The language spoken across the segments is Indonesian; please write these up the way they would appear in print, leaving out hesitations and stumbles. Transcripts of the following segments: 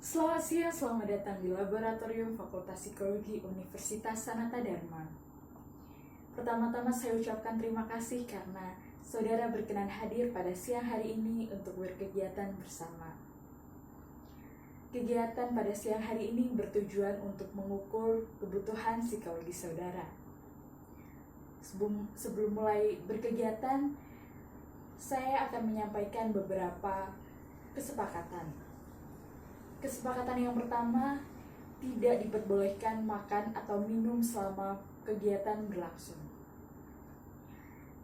Selamat siang, selamat datang di Laboratorium Fakultas Psikologi Universitas Sanata Dharma. Pertama-tama saya ucapkan terima kasih karena saudara berkenan hadir pada siang hari ini untuk berkegiatan bersama. Kegiatan pada siang hari ini bertujuan untuk mengukur kebutuhan psikologi saudara. Sebelum mulai berkegiatan, saya akan menyampaikan beberapa kesepakatan. Kesepakatan yang pertama, tidak diperbolehkan makan atau minum selama kegiatan berlangsung.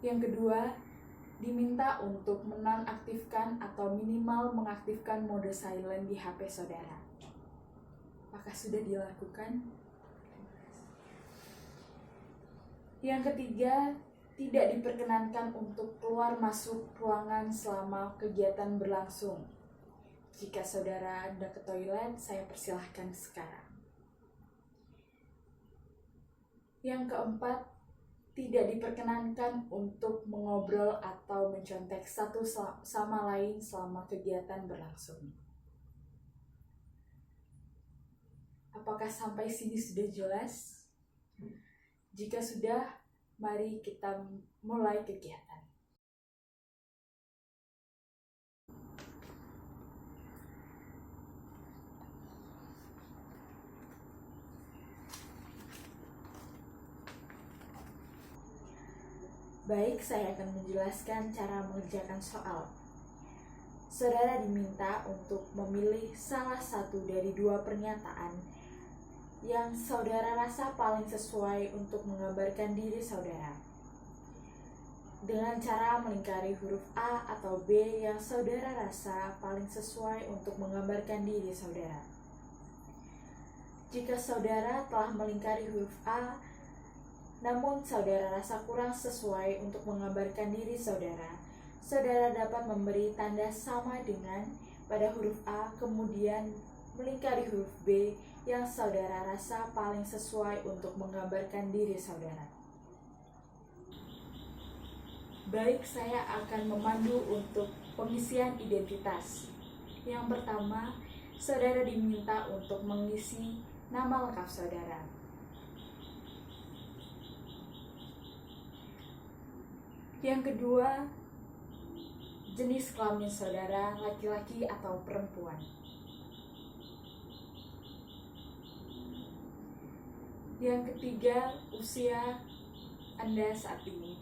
Yang kedua, diminta untuk menonaktifkan atau minimal mengaktifkan mode silent di HP saudara. Apakah sudah dilakukan? Yang ketiga, tidak diperkenankan untuk keluar masuk ruangan selama kegiatan berlangsung. Jika saudara hendak ke toilet, saya persilahkan sekarang. Yang keempat, tidak diperkenankan untuk mengobrol atau mencontek satu sama lain selama kegiatan berlangsung. Apakah sampai sini sudah jelas? Jika sudah, mari kita mulai kegiatan. Baik, saya akan menjelaskan cara mengerjakan soal. Saudara diminta untuk memilih salah satu dari dua pernyataan yang saudara rasa paling sesuai untuk menggambarkan diri saudara. Dengan cara melingkari huruf A atau B yang saudara rasa paling sesuai untuk menggambarkan diri saudara. Jika saudara telah melingkari huruf A, namun saudara rasa kurang sesuai untuk menggambarkan diri saudara, saudara dapat memberi tanda sama dengan pada huruf A, kemudian melingkari huruf B yang saudara rasa paling sesuai untuk menggambarkan diri saudara. Baik, saya akan memandu untuk pengisian identitas. Yang pertama, saudara diminta untuk mengisi nama lengkap saudara. Yang kedua, jenis kelamin saudara, laki-laki atau perempuan. Yang ketiga, usia Anda saat ini.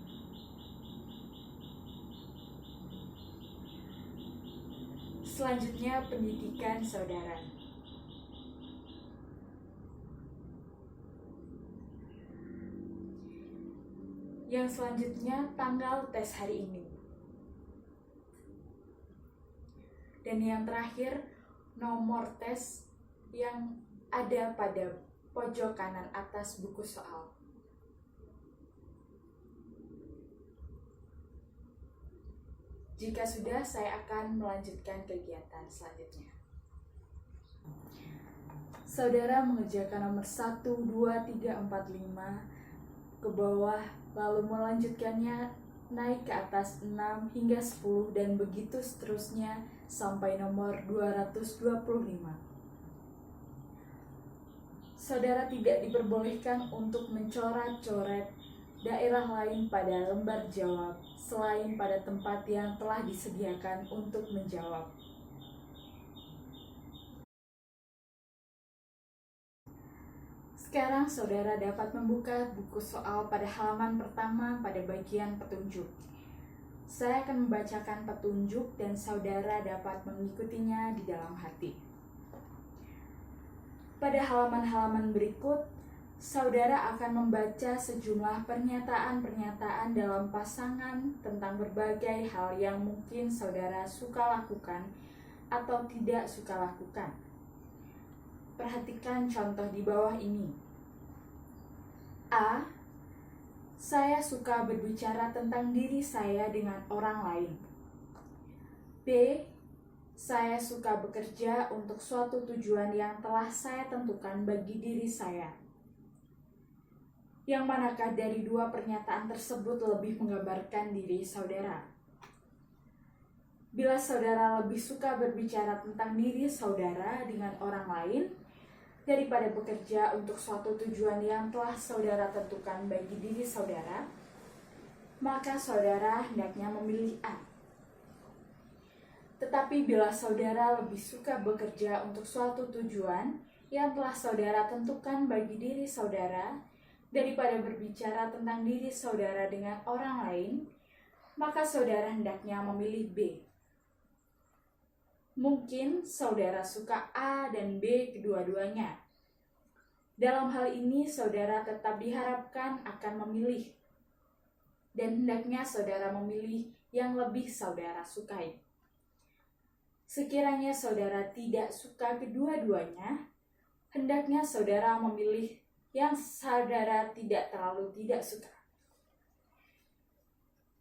Selanjutnya, pendidikan saudara. Yang selanjutnya, tanggal tes hari ini. Dan yang terakhir, nomor tes yang ada pada pojok kanan atas buku soal. Jika sudah, saya akan melanjutkan kegiatan selanjutnya. Saudara mengerjakan nomor 1, 2, 3, 4, 5 ke bawah, lalu melanjutkannya naik ke atas 6 hingga 10 dan begitu seterusnya sampai nomor 225. Saudara tidak diperbolehkan untuk mencoret-coret daerah lain pada lembar jawab selain pada tempat yang telah disediakan untuk menjawab. Sekarang saudara dapat membuka buku soal pada halaman pertama pada bagian petunjuk. Saya akan membacakan petunjuk dan saudara dapat mengikutinya di dalam hati. Pada halaman-halaman berikut, saudara akan membaca sejumlah pernyataan-pernyataan dalam pasangan tentang berbagai hal yang mungkin saudara suka lakukan atau tidak suka lakukan. Perhatikan contoh di bawah ini. A. Saya suka berbicara tentang diri saya dengan orang lain. B. Saya suka bekerja untuk suatu tujuan yang telah saya tentukan bagi diri saya. Yang manakah dari dua pernyataan tersebut lebih menggambarkan diri saudara? Bila saudara lebih suka berbicara tentang diri saudara dengan orang lain daripada bekerja untuk suatu tujuan yang telah saudara tentukan bagi diri saudara, maka saudara hendaknya memilih A. Tetapi bila saudara lebih suka bekerja untuk suatu tujuan yang telah saudara tentukan bagi diri saudara daripada berbicara tentang diri saudara dengan orang lain, maka saudara hendaknya memilih B. Mungkin saudara suka A dan B kedua-duanya. Dalam hal ini saudara tetap diharapkan akan memilih, dan hendaknya saudara memilih yang lebih saudara sukai. Sekiranya saudara tidak suka kedua-duanya, hendaknya saudara memilih yang saudara tidak terlalu tidak suka.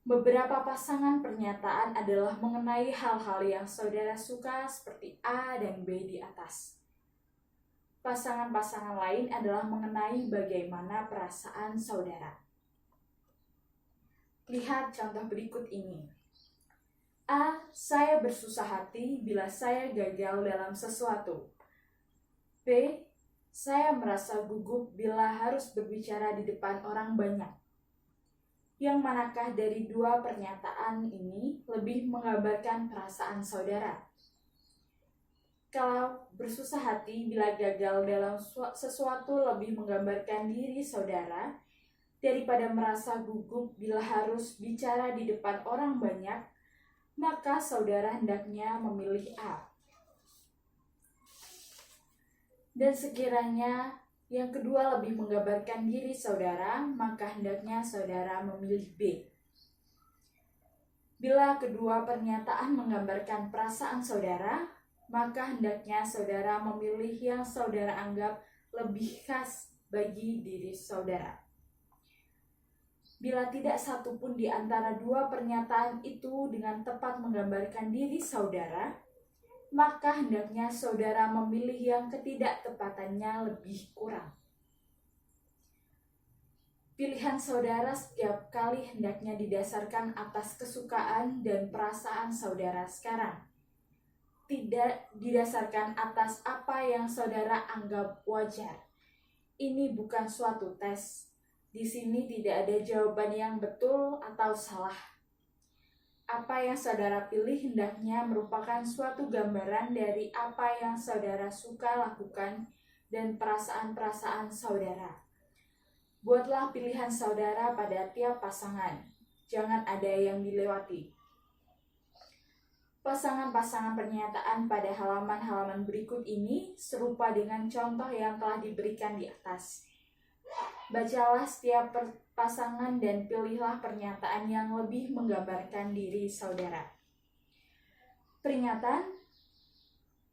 Beberapa pasangan pernyataan adalah mengenai hal-hal yang saudara suka seperti A dan B di atas. Pasangan-pasangan lain adalah mengenai bagaimana perasaan saudara. Lihat contoh berikut ini. A. Saya bersusah hati bila saya gagal dalam sesuatu. B. Saya merasa gugup bila harus berbicara di depan orang banyak. Yang manakah dari dua pernyataan ini lebih menggambarkan perasaan saudara? Kalau bersusah hati bila gagal dalam sesuatu lebih menggambarkan diri saudara daripada merasa gugup bila harus bicara di depan orang banyak, maka saudara hendaknya memilih A. Dan sekiranya yang kedua lebih menggambarkan diri saudara, maka hendaknya saudara memilih B. Bila kedua pernyataan menggambarkan perasaan saudara, maka hendaknya saudara memilih yang saudara anggap lebih khas bagi diri saudara. Bila tidak satu pun di antara dua pernyataan itu dengan tepat menggambarkan diri saudara, maka hendaknya saudara memilih yang ketidaktepatannya lebih kurang. Pilihan saudara setiap kali hendaknya didasarkan atas kesukaan dan perasaan saudara sekarang, tidak didasarkan atas apa yang saudara anggap wajar. Ini bukan suatu tes. Di sini tidak ada jawaban yang betul atau salah. Apa yang saudara pilih hendaknya merupakan suatu gambaran dari apa yang saudara suka lakukan dan perasaan-perasaan saudara. Buatlah pilihan saudara pada tiap pasangan. Jangan ada yang dilewati. Pasangan-pasangan pernyataan pada halaman-halaman berikut ini serupa dengan contoh yang telah diberikan di atas. Bacalah setiap pasangan dan pilihlah pernyataan yang lebih menggambarkan diri saudara. Peringatan: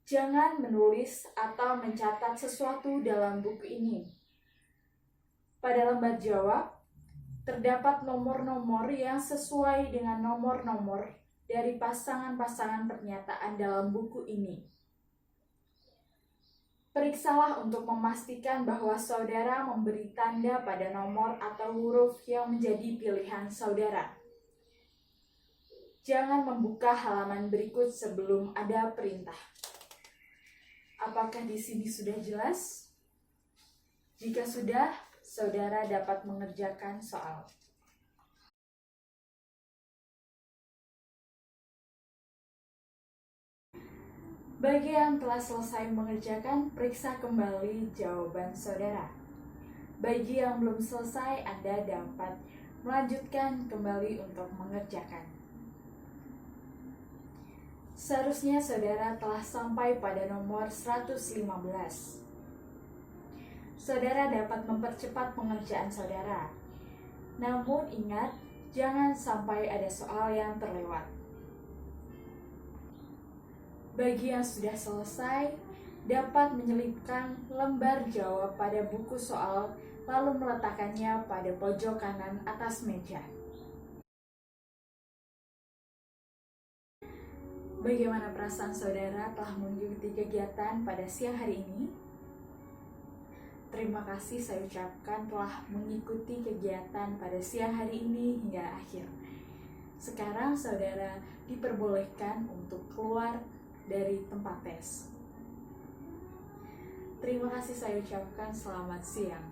jangan menulis atau mencatat sesuatu dalam buku ini. Pada lembar jawab, terdapat nomor-nomor yang sesuai dengan nomor-nomor dari pasangan-pasangan pernyataan dalam buku ini. Periksalah untuk memastikan bahwa saudara memberi tanda pada nomor atau huruf yang menjadi pilihan saudara. Jangan membuka halaman berikut sebelum ada perintah. Apakah di sini sudah jelas? Jika sudah, saudara dapat mengerjakan soal. Bagi yang telah selesai mengerjakan, periksa kembali jawaban saudara. Bagi yang belum selesai, Anda dapat melanjutkan kembali untuk mengerjakan. Seharusnya saudara telah sampai pada nomor 115. Saudara dapat mempercepat pengerjaan saudara. Namun ingat, jangan sampai ada soal yang terlewat. Bagi yang sudah selesai, dapat menyelipkan lembar jawab pada buku soal, lalu meletakkannya pada pojok kanan atas meja. Bagaimana perasaan saudara telah mengikuti kegiatan pada siang hari ini? Terima kasih saya ucapkan telah mengikuti kegiatan pada siang hari ini hingga akhir. Sekarang saudara diperbolehkan untuk keluar dari tempat tes. Terima kasih saya ucapkan, selamat siang.